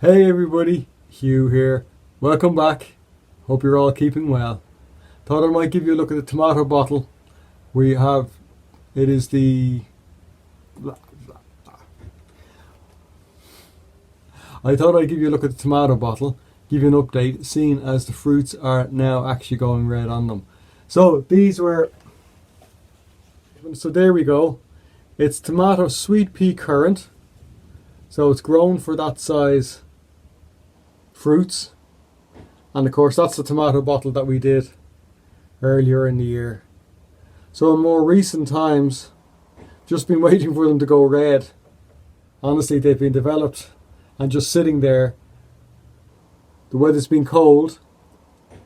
Hey everybody, Hugh here. Welcome back. Hope you're all keeping well. Thought I might give you a look at the tomato bottle. We have, it is the, I thought I'd give you a look at the tomato bottle, give you an update, seeing as the fruits are now actually going red on them. So there we go. It's tomato sweet pea currant. So it's grown for that size fruits, and of course that's the tomato bottle that we did earlier in the year. So in more recent times, just been waiting for them to go red. Honestly, they've been developed and just sitting there. The weather's been cold,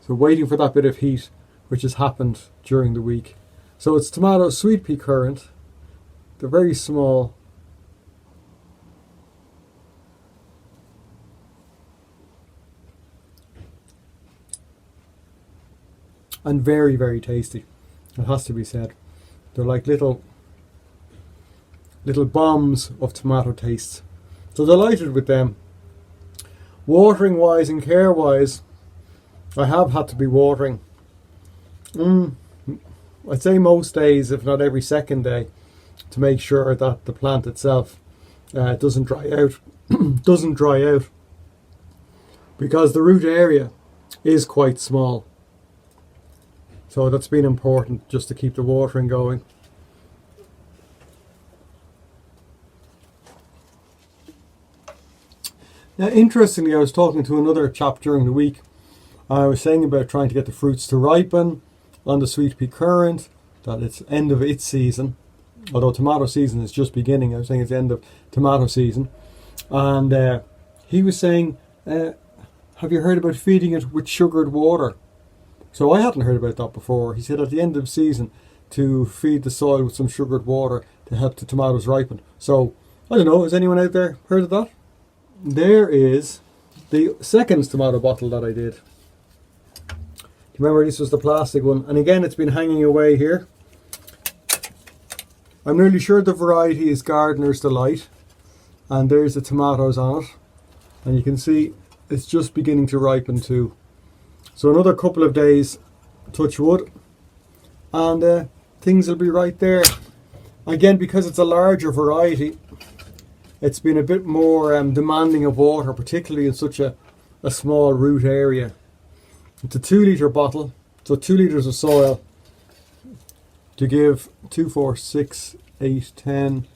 so waiting for that bit of heat, which has happened during the week. So it's tomato sweet pea currant. They're very small. And very, very tasty. It has to be said. They're like little bombs of tomato taste. So delighted with them. Watering wise and care wise, I have had to be watering. I'd say most days, if not every second day, to make sure that the plant itself doesn't dry out. Doesn't dry out. Because the root area is quite small. So that's been important, just to keep the watering going. Now, interestingly, I was talking to another chap during the week. I was saying about trying to get the fruits to ripen on the sweet pea currant, that it's end of its season. Although tomato season is just beginning, I was saying it's the end of tomato season. And he was saying, have you heard about feeding it with sugared water? So I hadn't heard about that before. He said at the end of the season to feed the soil with some sugared water to help the tomatoes ripen. So, I don't know, has anyone out there heard of that? There is the second tomato bottle that I did. Do you remember this was the plastic one? And again, it's been hanging away here. I'm nearly sure the variety is Gardener's Delight. And there's the tomatoes on it. And you can see it's just beginning to ripen too. So another couple of days, touch wood, and things will be right there. Again, because it's a larger variety, it's been a bit more demanding of water, particularly in such a small root area. It's a 2 litre bottle, so 2 litres of soil to give 2, 4, 6, 8, 10,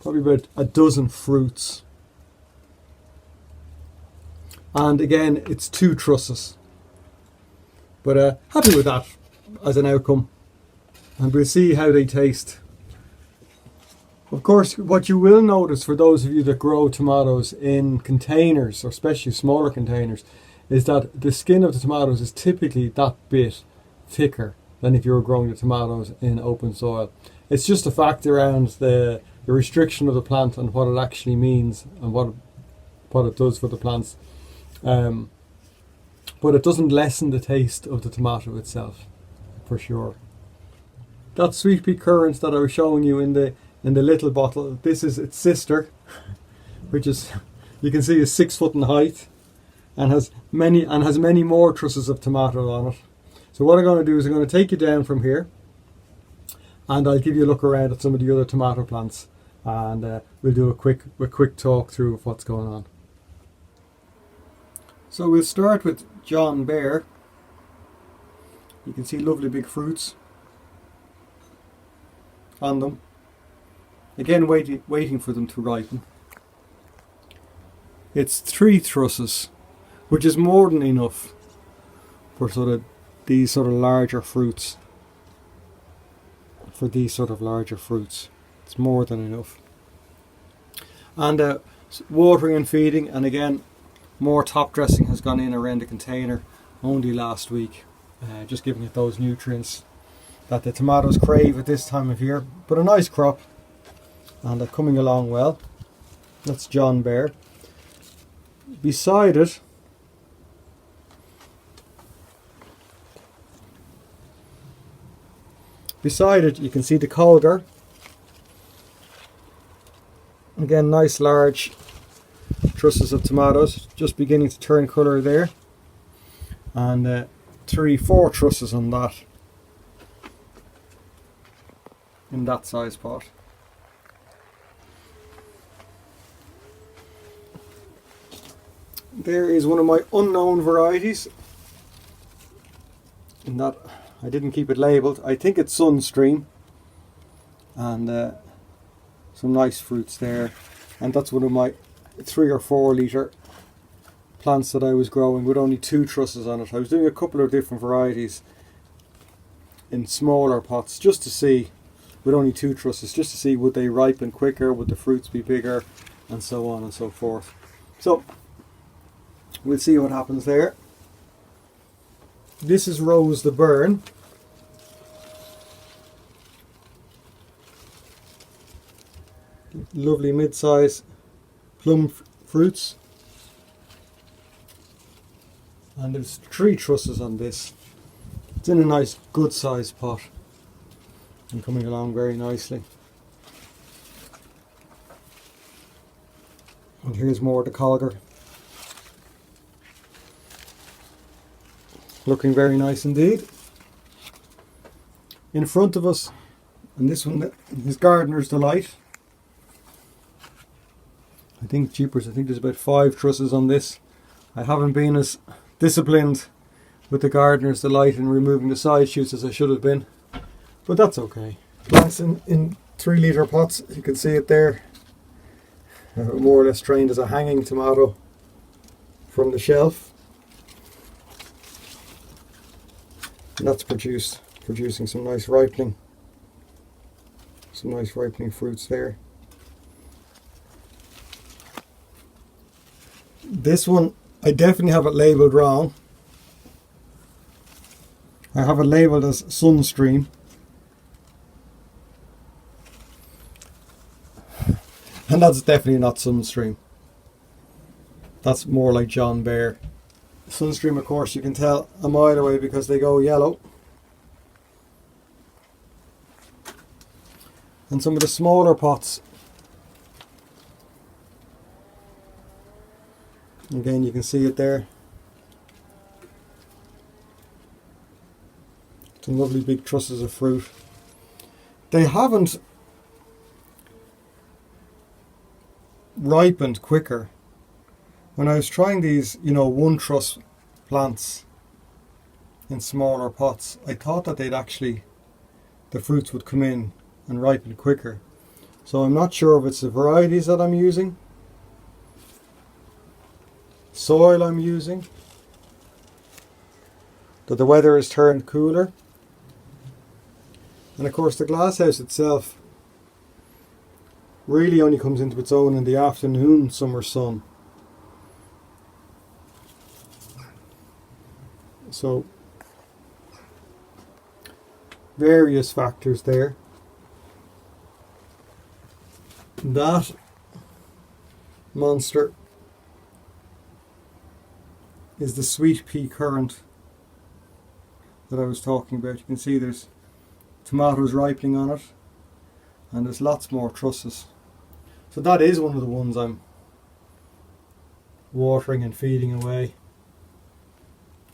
probably about a dozen fruits. And again, it's 2 trusses. But happy with that as an outcome, and we'll see how they taste. Of course, what you will notice for those of you that grow tomatoes in containers, or especially smaller containers, is that the skin of the tomatoes is typically that bit thicker than if you were growing the tomatoes in open soil. It's just a fact around the restriction of the plant and what it actually means and what it does for the plants. But it doesn't lessen the taste of the tomato itself, for sure. That sweet pea currant that I was showing you in the little bottle, this is its sister, which is, you can see, is 6 foot in height, and has many more trusses of tomato on it. So what I'm going to do is I'm going to take you down from here, and I'll give you a look around at some of the other tomato plants, and we'll do a quick talk through of what's going on. So we'll start with John Bear. You can see lovely big fruits on them. Again, waiting for them to ripen. It's 3 trusses, which is more than enough for these sort of larger fruits. It's more than enough. And watering and feeding, and again, more top dressing has gone in around the container only last week, just giving it those nutrients that the tomatoes crave at this time of year. But a nice crop, and they're coming along well. That's John Bear. Beside it, you can see the Colgar. Again, nice large trusses of tomatoes, just beginning to turn colour there, and 3-4 trusses on that, in that size pot. There is one of my unknown varieties, in that I didn't keep it labelled. I think it's Sunstream, and some nice fruits there. And that's one of my 3 or 4 litre plants that I was growing with only 2 trusses on it. I was doing a couple of different varieties in smaller pots just to see, with only 2 trusses, just to see would they ripen quicker, would the fruits be bigger, and so on and so forth. So we'll see what happens there. This is Rose the Burn. Lovely mid-size plum fruits, and there's 3 trusses on this. It's in a nice good sized pot and coming along very nicely. And here's more of the colgar, looking very nice indeed. In front of us, and this one is Gardener's Delight. I think there's about 5 trusses on this. I haven't been as disciplined with the Gardener's Delight in removing the side shoots as I should have been, but that's okay. Plants in 3 litre pots, you can see it there, more or less trained as a hanging tomato from the shelf, and that's producing some nice ripening fruits there. This one, I definitely have it labelled wrong. I have it labelled as Sunstream. And that's definitely not Sunstream. That's more like John Bear. Sunstream, of course, you can tell a mile away because they go yellow. And some of the smaller pots, again, you can see it there. Some lovely big trusses of fruit. They haven't ripened quicker. When I was trying these, 1 truss plants in smaller pots, I thought that the fruits would come in and ripen quicker. So I'm not sure if it's the varieties that I'm using, soil I'm using, that the weather has turned cooler, and of course the glasshouse itself really only comes into its own in the afternoon summer sun. So various factors there. That monster is the sweet pea currant that I was talking about. You can see there's tomatoes ripening on it, and there's lots more trusses. So that is one of the ones I'm watering and feeding away,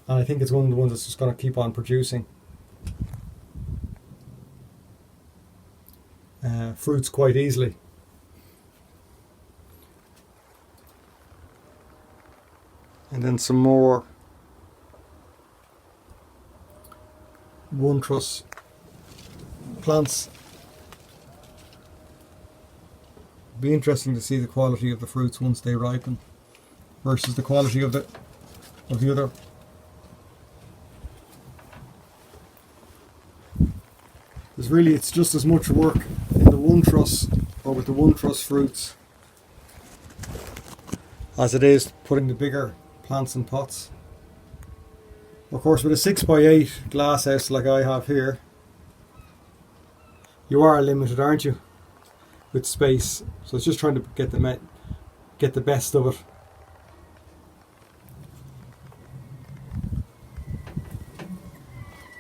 and I think it's one of the ones that's just going to keep on producing fruits quite easily. And then some more 1 truss plants. Be interesting to see the quality of the fruits once they ripen versus the quality of the other. It's just as much work in the 1 truss or with the 1 truss fruits as it is putting the bigger plants in pots. Of course, with a 6x8 glass house like I have here, you are limited, aren't you, with space? So it's just trying to get the best of it.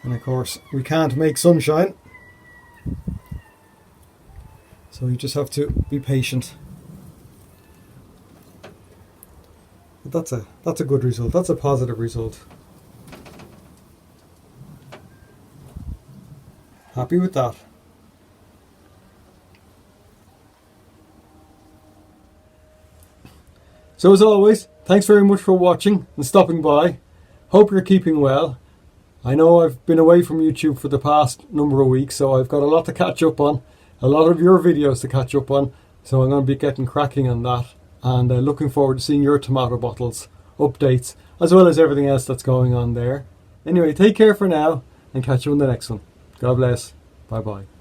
And of course, we can't make sunshine, so you just have to be patient. But that's a good result. That's a positive result. Happy with that. So as always, thanks very much for watching and stopping by. Hope you're keeping well. I know I've been away from YouTube for the past number of weeks, so I've got a lot to catch up on, a lot of your videos to catch up on, so I'm going to be getting cracking on that, and looking forward to seeing your tomato bottles updates, as well as everything else that's going on there. Anyway, take care for now, and catch you in the next one. God bless. Bye bye.